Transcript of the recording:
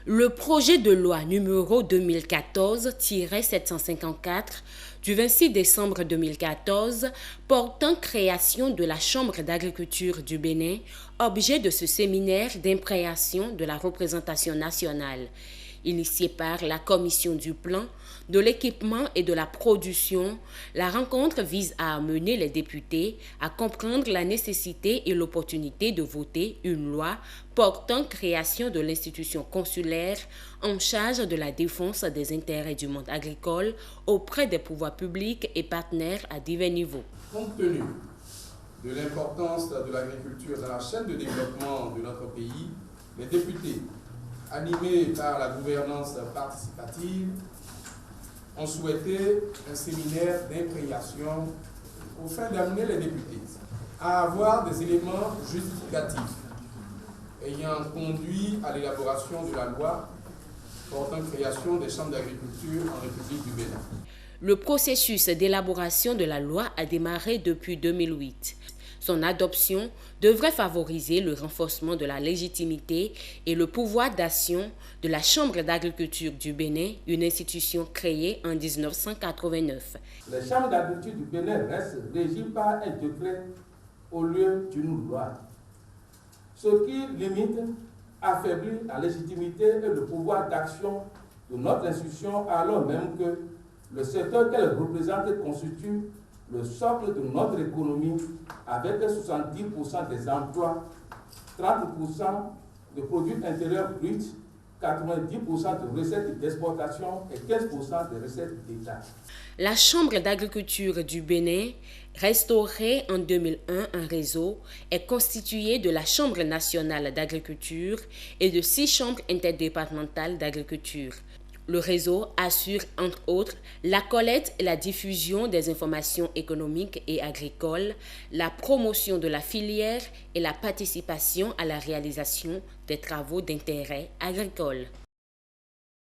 Le projet de loi numéro 2014-754 du 26 décembre 2014 portant création de la Chambre d'agriculture du Bénin, objet de ce séminaire d'imprégnation de la représentation nationale, initié par la Commission du plan, de l'équipement et de la production, la rencontre vise à amener les députés à comprendre la nécessité et l'opportunité de voter une loi portant création de l'institution consulaire en charge de la défense des intérêts du monde agricole auprès des pouvoirs publics et partenaires à divers niveaux. Compte tenu de l'importance de l'agriculture dans la chaîne de développement de notre pays, les députés, animés par la gouvernance participative, ont souhaité un séminaire d'imprégnation au fin d'amener les députés à avoir des éléments justificatifs ayant conduit à l'élaboration de la loi portant création des chambres d'agriculture en République du Bénin. Le processus d'élaboration de la loi a démarré depuis 2008. Son adoption devrait favoriser le renforcement de la légitimité et le pouvoir d'action de la Chambre d'agriculture du Bénin, une institution créée en 1989. Les chambres d'agriculture du Bénin restent régies par un décret au lieu d'une loi, ce qui limite, affaiblit la légitimité et le pouvoir d'action de notre institution, alors même que le secteur qu'elle représente constitue le socle de notre économie avec 70% des emplois, 30% de produits intérieurs bruts, 90% de recettes d'exportation et 15% de recettes d'État. La Chambre d'agriculture du Bénin, restaurée en 2001 en réseau, est constituée de la Chambre nationale d'agriculture et de 6 chambres interdépartementales d'agriculture. Le réseau assure, entre autres, la collecte et la diffusion des informations économiques et agricoles, la promotion de la filière et la participation à la réalisation des travaux d'intérêt agricole.